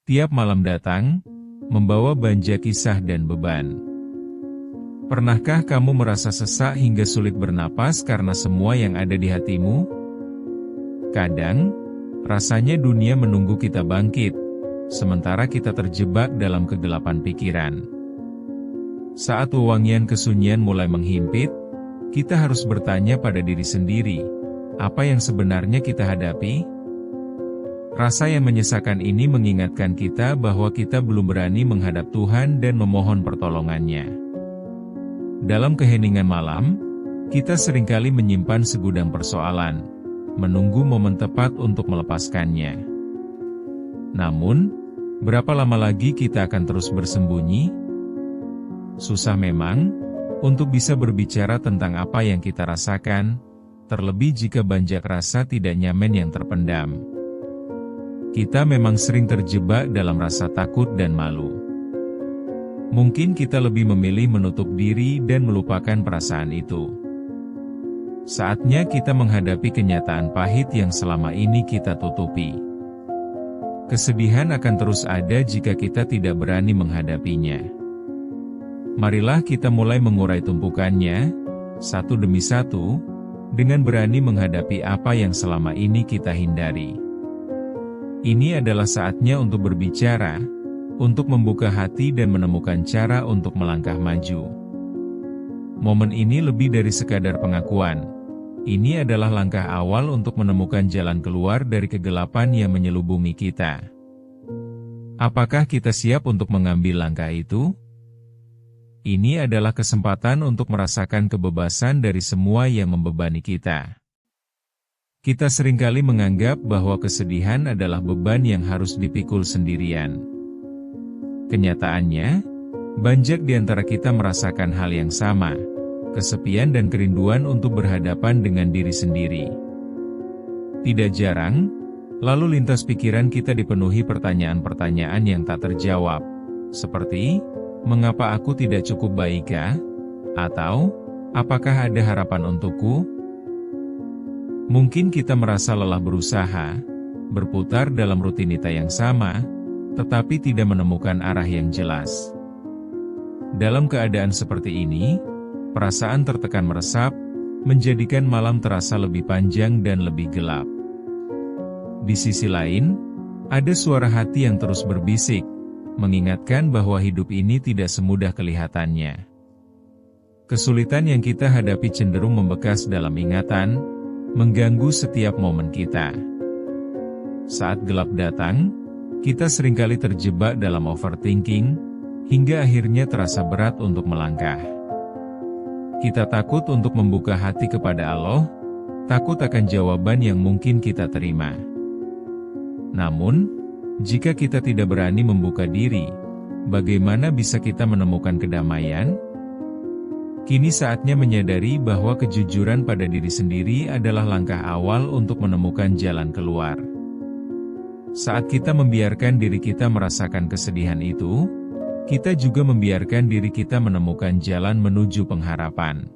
Tiap malam datang, membawa banja kisah dan beban. Pernahkah kamu merasa sesak hingga sulit bernapas karena semua yang ada di hatimu? Kadang, rasanya dunia menunggu kita bangkit, sementara kita terjebak dalam kegelapan pikiran. Saat wewangian kesunyian mulai menghimpit, kita harus bertanya pada diri sendiri, apa yang sebenarnya kita hadapi? Rasa yang menyesakan ini mengingatkan kita bahwa kita belum berani menghadap Tuhan dan memohon pertolongannya. Dalam keheningan malam, kita seringkali menyimpan segudang persoalan, menunggu momen tepat untuk melepaskannya. Namun, berapa lama lagi kita akan terus bersembunyi? Susah memang, untuk bisa berbicara tentang apa yang kita rasakan, terlebih jika banyak rasa tidak nyaman yang terpendam. Kita memang sering terjebak dalam rasa takut dan malu. Mungkin kita lebih memilih menutup diri dan melupakan perasaan itu. Saatnya kita menghadapi kenyataan pahit yang selama ini kita tutupi. Kesedihan akan terus ada jika kita tidak berani menghadapinya. Marilah kita mulai mengurai tumpukannya, satu demi satu, dengan berani menghadapi apa yang selama ini kita hindari. Ini adalah saatnya untuk berbicara, untuk membuka hati dan menemukan cara untuk melangkah maju. Momen ini lebih dari sekadar pengakuan. Ini adalah langkah awal untuk menemukan jalan keluar dari kegelapan yang menyelubungi kita. Apakah kita siap untuk mengambil langkah itu? Ini adalah kesempatan untuk merasakan kebebasan dari semua yang membebani kita. Kita seringkali menganggap bahwa kesedihan adalah beban yang harus dipikul sendirian. Kenyataannya, banyak di antara kita merasakan hal yang sama, kesepian dan kerinduan untuk berhadapan dengan diri sendiri. Tidak jarang, lalu lintas pikiran kita dipenuhi pertanyaan-pertanyaan yang tak terjawab, seperti, mengapa aku tidak cukup baikkah? Atau, apakah ada harapan untukku? Mungkin kita merasa lelah berusaha, berputar dalam rutinitas yang sama, tetapi tidak menemukan arah yang jelas. Dalam keadaan seperti ini, perasaan tertekan meresap, menjadikan malam terasa lebih panjang dan lebih gelap. Di sisi lain, ada suara hati yang terus berbisik, mengingatkan bahwa hidup ini tidak semudah kelihatannya. Kesulitan yang kita hadapi cenderung membekas dalam ingatan, mengganggu setiap momen kita. Saat gelap datang, kita seringkali terjebak dalam overthinking, hingga akhirnya terasa berat untuk melangkah. Kita takut untuk membuka hati kepada Allah, takut akan jawaban yang mungkin kita terima. Namun, jika kita tidak berani membuka diri, bagaimana bisa kita menemukan kedamaian? Kini saatnya menyadari bahwa kejujuran pada diri sendiri adalah langkah awal untuk menemukan jalan keluar. Saat kita membiarkan diri kita merasakan kesedihan itu, kita juga membiarkan diri kita menemukan jalan menuju pengharapan.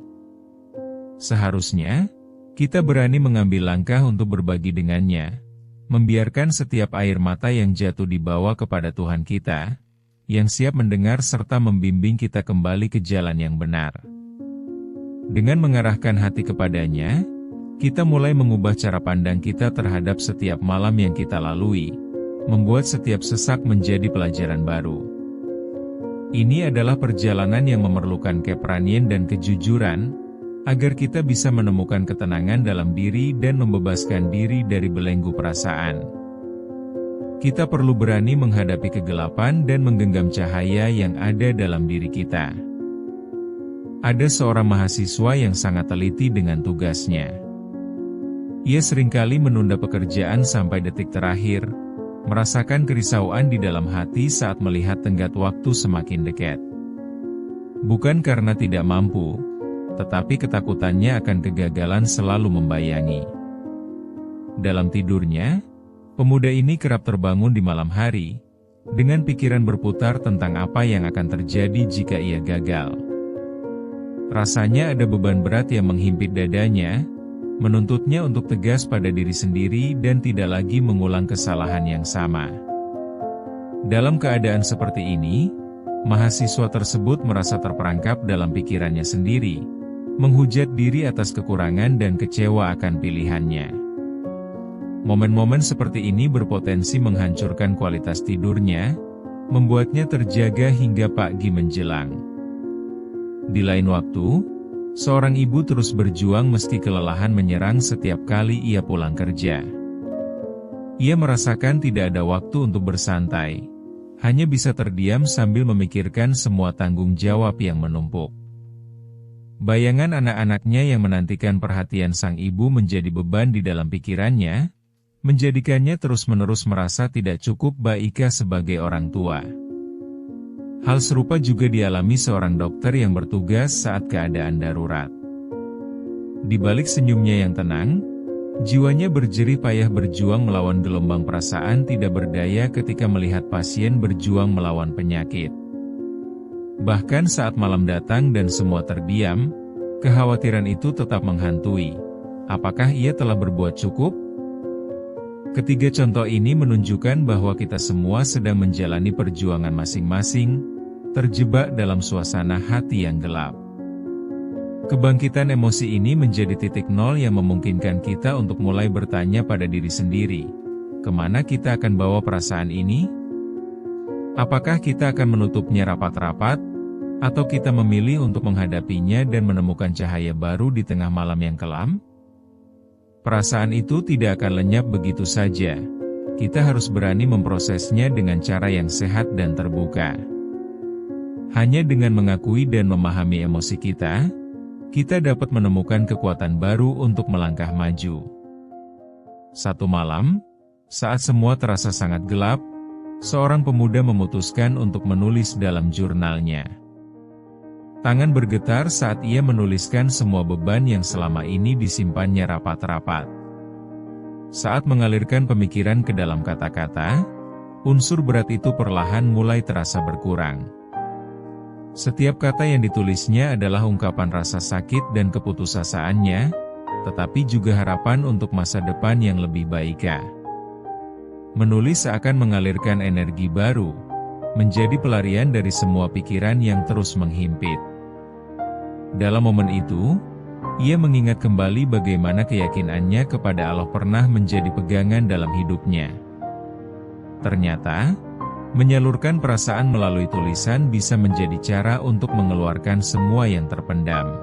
Seharusnya, kita berani mengambil langkah untuk berbagi dengannya, membiarkan setiap air mata yang jatuh dibawa kepada Tuhan kita, yang siap mendengar serta membimbing kita kembali ke jalan yang benar. Dengan mengarahkan hati kepadanya, kita mulai mengubah cara pandang kita terhadap setiap malam yang kita lalui, membuat setiap sesak menjadi pelajaran baru. Ini adalah perjalanan yang memerlukan keberanian dan kejujuran, agar kita bisa menemukan ketenangan dalam diri dan membebaskan diri dari belenggu perasaan. Kita perlu berani menghadapi kegelapan dan menggenggam cahaya yang ada dalam diri kita. Ada seorang mahasiswa yang sangat teliti dengan tugasnya. Ia seringkali menunda pekerjaan sampai detik terakhir, merasakan kerisauan di dalam hati saat melihat tenggat waktu semakin dekat. Bukan karena tidak mampu, tetapi ketakutannya akan kegagalan selalu membayangi. Dalam tidurnya, pemuda ini kerap terbangun di malam hari, dengan pikiran berputar tentang apa yang akan terjadi jika ia gagal. Rasanya ada beban berat yang menghimpit dadanya, menuntutnya untuk tegas pada diri sendiri dan tidak lagi mengulang kesalahan yang sama. Dalam keadaan seperti ini, mahasiswa tersebut merasa terperangkap dalam pikirannya sendiri, menghujat diri atas kekurangan dan kecewa akan pilihannya. Momen-momen seperti ini berpotensi menghancurkan kualitas tidurnya, membuatnya terjaga hingga pagi menjelang. Di lain waktu, seorang ibu terus berjuang meski kelelahan menyerang setiap kali ia pulang kerja. Ia merasakan tidak ada waktu untuk bersantai, hanya bisa terdiam sambil memikirkan semua tanggung jawab yang menumpuk. Bayangan anak-anaknya yang menantikan perhatian sang ibu menjadi beban di dalam pikirannya, menjadikannya terus-menerus merasa tidak cukup Baika sebagai orang tua. Hal serupa juga dialami seorang dokter yang bertugas saat keadaan darurat. Di balik senyumnya yang tenang, jiwanya berjerih payah berjuang melawan gelombang perasaan tidak berdaya ketika melihat pasien berjuang melawan penyakit. Bahkan saat malam datang dan semua terdiam, kekhawatiran itu tetap menghantui. Apakah ia telah berbuat cukup? Ketiga contoh ini menunjukkan bahwa kita semua sedang menjalani perjuangan masing-masing, terjebak dalam suasana hati yang gelap. Kebangkitan emosi ini menjadi titik nol yang memungkinkan kita untuk mulai bertanya pada diri sendiri, kemana kita akan bawa perasaan ini? Apakah kita akan menutupnya rapat-rapat, atau kita memilih untuk menghadapinya dan menemukan cahaya baru di tengah malam yang kelam? Perasaan itu tidak akan lenyap begitu saja. Kita harus berani memprosesnya dengan cara yang sehat dan terbuka. Hanya dengan mengakui dan memahami emosi kita dapat menemukan kekuatan baru untuk melangkah maju. Satu malam, saat semua terasa sangat gelap, seorang pemuda memutuskan untuk menulis dalam jurnalnya. Tangan bergetar saat ia menuliskan semua beban yang selama ini disimpannya rapat-rapat. Saat mengalirkan pemikiran ke dalam kata-kata, unsur berat itu perlahan mulai terasa berkurang. Setiap kata yang ditulisnya adalah ungkapan rasa sakit dan keputusasaannya, tetapi juga harapan untuk masa depan yang lebih baik. Menulis seakan mengalirkan energi baru, menjadi pelarian dari semua pikiran yang terus menghimpit. Dalam momen itu, ia mengingat kembali bagaimana keyakinannya kepada Allah pernah menjadi pegangan dalam hidupnya. Ternyata, menyalurkan perasaan melalui tulisan bisa menjadi cara untuk mengeluarkan semua yang terpendam.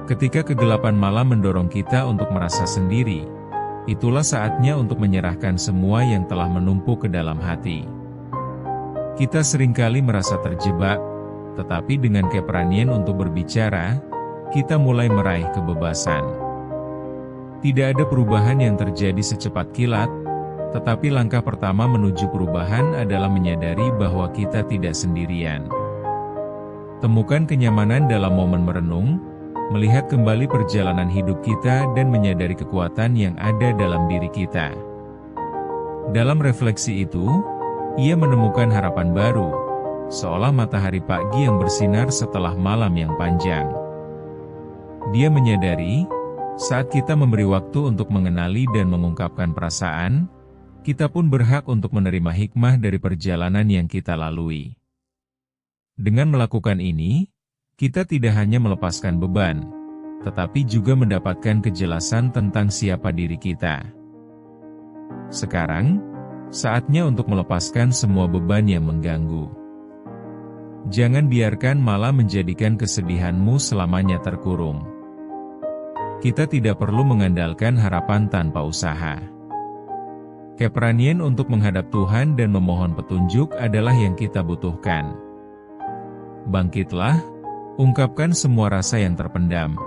Ketika kegelapan malam mendorong kita untuk merasa sendiri, itulah saatnya untuk menyerahkan semua yang telah menumpuk ke dalam hati. Kita seringkali merasa terjebak, tetapi dengan keberanian untuk berbicara, kita mulai meraih kebebasan. Tidak ada perubahan yang terjadi secepat kilat, tetapi langkah pertama menuju perubahan adalah menyadari bahwa kita tidak sendirian. Temukan kenyamanan dalam momen merenung, melihat kembali perjalanan hidup kita dan menyadari kekuatan yang ada dalam diri kita. Dalam refleksi itu, ia menemukan harapan baru, seolah matahari pagi yang bersinar setelah malam yang panjang. Dia menyadari, saat kita memberi waktu untuk mengenali dan mengungkapkan perasaan, kita pun berhak untuk menerima hikmah dari perjalanan yang kita lalui. Dengan melakukan ini, kita tidak hanya melepaskan beban, tetapi juga mendapatkan kejelasan tentang siapa diri kita. Sekarang, saatnya untuk melepaskan semua beban yang mengganggu. Jangan biarkan malah menjadikan kesedihanmu selamanya terkurung. Kita tidak perlu mengandalkan harapan tanpa usaha. Keberanian untuk menghadap Tuhan dan memohon petunjuk adalah yang kita butuhkan. Bangkitlah, ungkapkan semua rasa yang terpendam.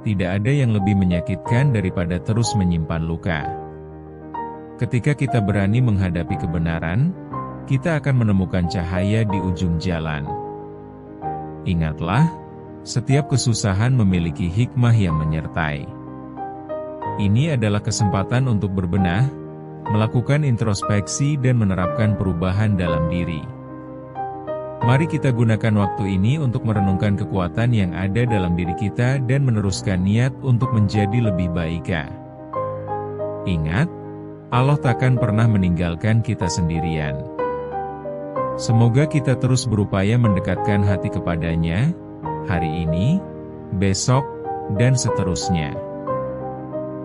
Tidak ada yang lebih menyakitkan daripada terus menyimpan luka. Ketika kita berani menghadapi kebenaran, kita akan menemukan cahaya di ujung jalan. Ingatlah, setiap kesusahan memiliki hikmah yang menyertai. Ini adalah kesempatan untuk berbenah, melakukan introspeksi dan menerapkan perubahan dalam diri. Mari kita gunakan waktu ini untuk merenungkan kekuatan yang ada dalam diri kita dan meneruskan niat untuk menjadi lebih baik. Ingat, Allah takkan pernah meninggalkan kita sendirian. Semoga kita terus berupaya mendekatkan hati kepadanya, hari ini, besok, dan seterusnya.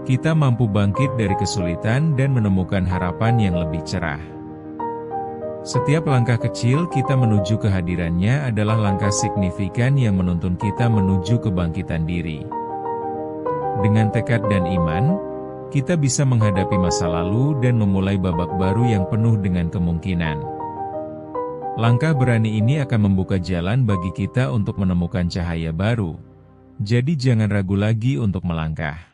Kita mampu bangkit dari kesulitan dan menemukan harapan yang lebih cerah. Setiap langkah kecil kita menuju kehadirannya adalah langkah signifikan yang menuntun kita menuju kebangkitan diri. Dengan tekad dan iman, kita bisa menghadapi masa lalu dan memulai babak baru yang penuh dengan kemungkinan. Langkah berani ini akan membuka jalan bagi kita untuk menemukan cahaya baru. Jadi jangan ragu lagi untuk melangkah.